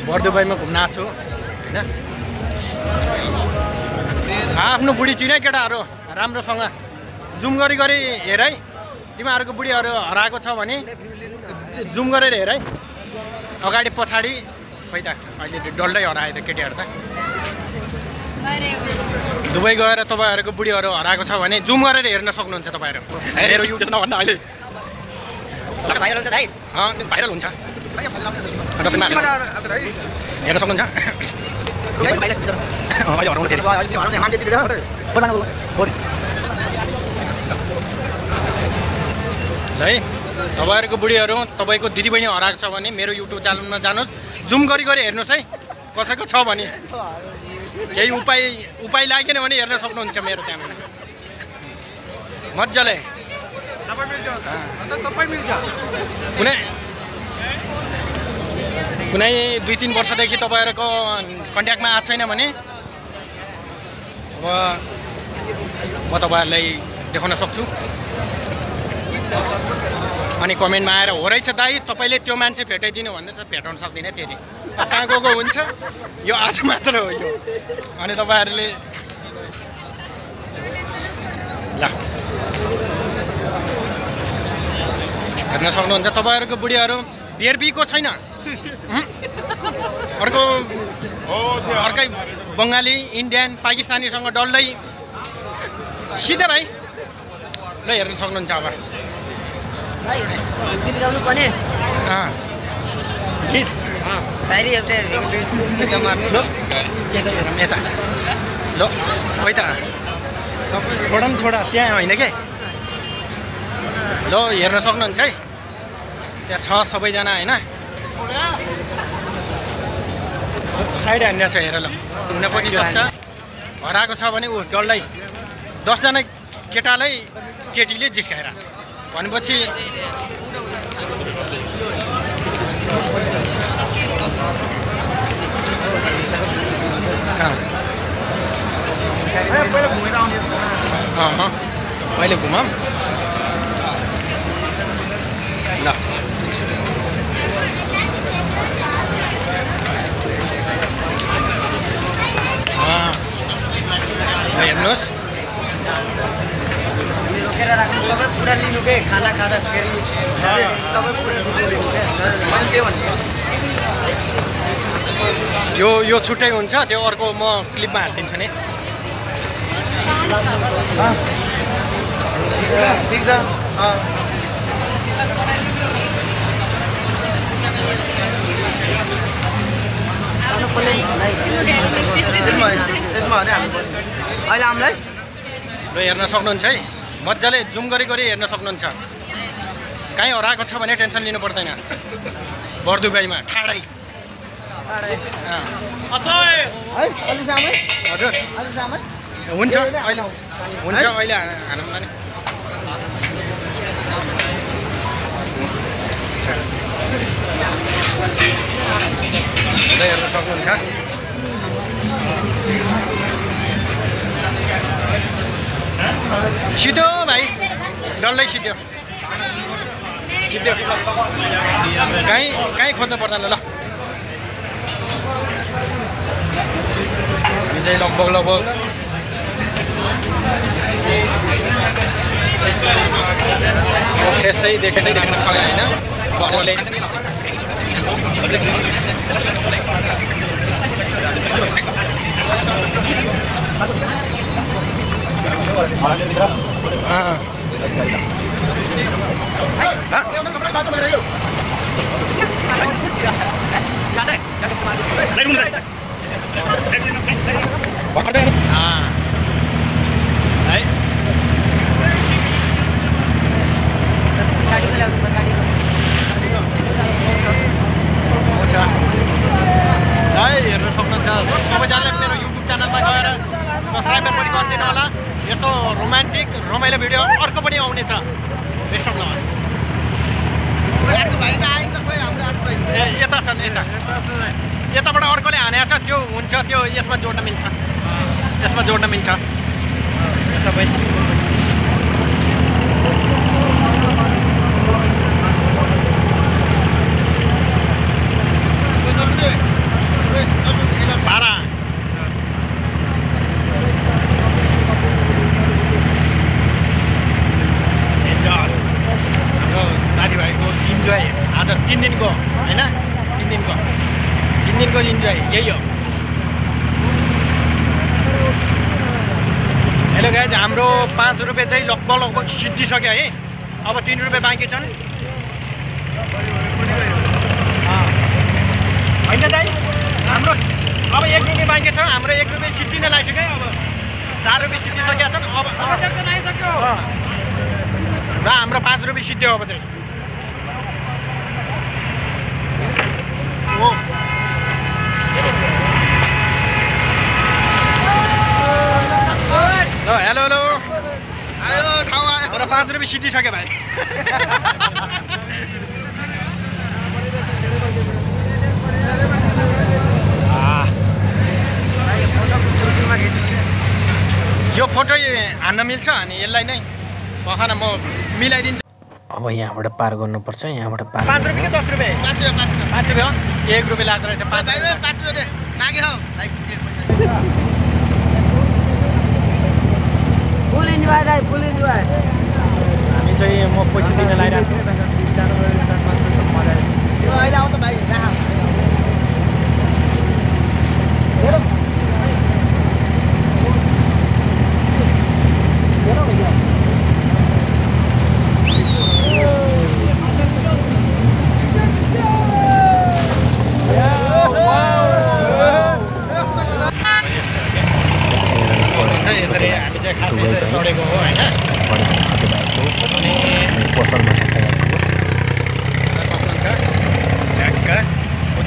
बर्दुबाईमा घुम्न आएको छु हैन। आफ्नो बुढी चिने केटाहरू राम्रोसँग जुम गरी गरी हेर है। तिमीहरूको बुढीहरू हराएको छ भने जुम गरेर हेर है। अगाडि पछाडि खै त अहिले डल्लै हरायो त केटीहरू त। दुबई गएर तपाईँहरूको बुढीहरू हराएको छ भने जुम गरेर हेर्न सक्नुहुन्छ तपाईँहरू। मेरो युट्युब नभन्दा अहिले भाइरल हुन्छ दाइ। भाइरल हुन्छ हेर्न सक्नुहुन्छ। है तपाईँहरूको बुढीहरू तपाईँको दिदीबहिनी हराएको छ भने मेरो युट्युब च्यानलमा जानुहोस्, जुम गरी गरी हेर्नुहोस् है। कसैको छ भने केही उपाय लागेन भने हेर्न सक्नुहुन्छ मेरो च्यानलमा मजाले। कुनै 2-3 वर्षदेखि तपाईँहरूको कन्ट्याक्टमा आएको छैन भने अब म तपाईँहरूलाई देखाउन सक्छु। अनि कमेन्टमा आएर हो रहेछ दाइ तपाईँले त्यो मान्छे भेटाइदिनु भन्ने चाहिँ भेटाउन सक्दिनँ। फेरि कहाँ गएको हुन्छ यो आज मात्र हो यो। अनि तपाईँहरूले ल हेर्न सक्नुहुन्छ। तपाईँहरूको बुढीहरू बिहेरबीको छैन। अर्कै बङ्गाली इन्डियन पाकिस्तानीसँग डल्लै सिधै भाइ ल हेर्न सक्नुहुन्छ। अब गीत गाउनु पर्ने गीत यता ल खोइ त छोडा पनि छोडा त्यहाँ होइन के। ल हेर्न सक्नुहुन्छ है। त्यहाँ छ सबैजना होइन। साइड हान्ने छ हेर ल। हुन पनि सक्छ। हराएको छ भने ऊ डल्लै 10 जना केटालाई केटीले जिस्काइरहेको छ भनेपछि पहिले घुमाऊँ ल। हेर्नुहोस् रोकेर राख्नु सबै पुरा लिनु के खाना खाँदाखेरि सबै पुरा मैले त्यो भन्छु। यो छुट्टै हुन्छ। त्यो अर्को म क्लिपमा हालिदिन्छु नि। ठिक छ। अहिले हामीलाई ल हेर्न सक्नुहुन्छ है। मजाले जुम गरी गरी हेर्न सक्नुहुन्छ। कहीँ हराएको छ भने टेन्सन लिनु पर्दैन। बर्दुबाईमा ठाडै हजुर हुन्छ अहिले हुन्छ अहिले हानौँ नि। हेर्न सक्नुहुन्छ। सिधो भाइ डल्लै सिधो कहीँ खोज्नु पर्दैन ल। यो चाहिँ लगभग त्यसै देख्न सक्दैन होइन। हेर्न सक्नुहुन्छ। सबैजनाले मेरो युट्युब च्यानलमा गएर सब्सक्राइब पनि गरिदिनु होला। यस्तो रोमान्टिक रमाइलो भिडियो अर्को पनि आउनेछ। Best of lock. यता छन् यताबाट अर्कोले हानेको छ त्यो हुन्छ। त्यो यसमा जोड्न मिल्छ। यसमा जोड्न मिल्छ सबै। दिनको इन्जोय यही हो। हेलो गाइज, हाम्रो 5 रुपियाँ चाहिँ लगभग सिद्धिसक्यो है। अब 3 रुपियाँ बाँकी छन्। होइन दाइ, हाम्रो अब 1 रुपियाँ बाँकी छ। हाम्रो 1 रुपियाँ सिद्धिन लागिसक्यो। अब 4 रुपियाँ सिद्धिसकेका छन्। अब आइसक्यो र हाम्रो 5 रुपियाँ सिद्धियो अब चाहिँ। हेलो हेलो हाम्रो 5 रुपियाँ सिद्धिसक्यो भाइ। यो फोटो हान्न मिल्छ अनि यसलाई नै पखान म मिलाइदिन्छु। अब यहाँबाट पार गर्नुपर्छ। यहाँबाट पार 5 रुपियाँ कि 10 रुपियाँ? 5 रुपियाँ हो। 1 रुपियाँ लाग्दो रहेछ। 5 रुपियाँ मागे हौ। फुल इन्जोय दाइ, फुल इन्जोय। हामी चाहिँ म पैसा दिन लागिरहेको छु। अहिले आउँछ भाइ। यसरी हामी चाहिँ खास यसरी चढेको हो होइन।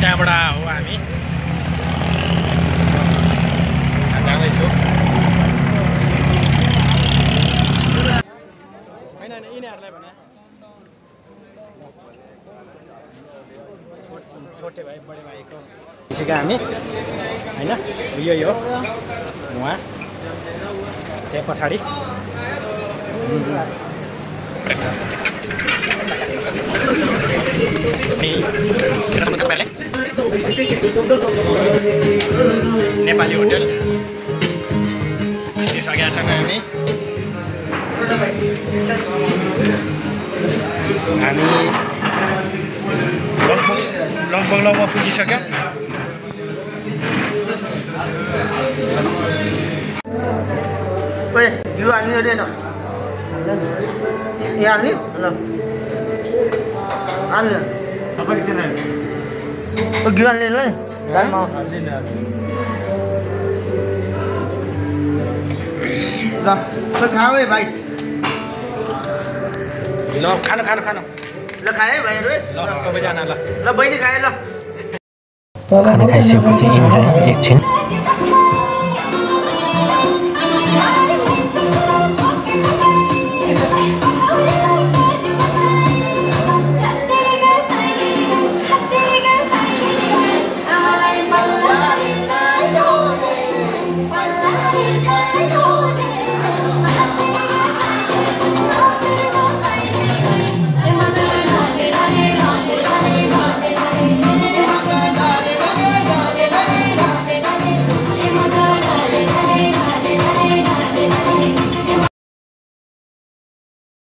त्यहाँबाट हो हामी जाँदैछु। होइन यिनीहरूलाई भने छोटे भाइ बडे भाइको सिका हामी होइन। यही हो उहाँ त्यहाँ पछाडि। नेपाली होटल सकेका छौँ हामी। लगभग पुगिसक्यौँ। ओए घिउ हाल्ने रहेन यहाँ हाल्ने ल हाल्ने सबै किसिम घिउ हाल्ने ल दालमा ल खाऊ है भाइ। ल खानु खानु खानु ल खाए है भाइहरू ल सबैजना। ल ल बहिनी खाए ल। खाना खाइसकेपछि एकछिन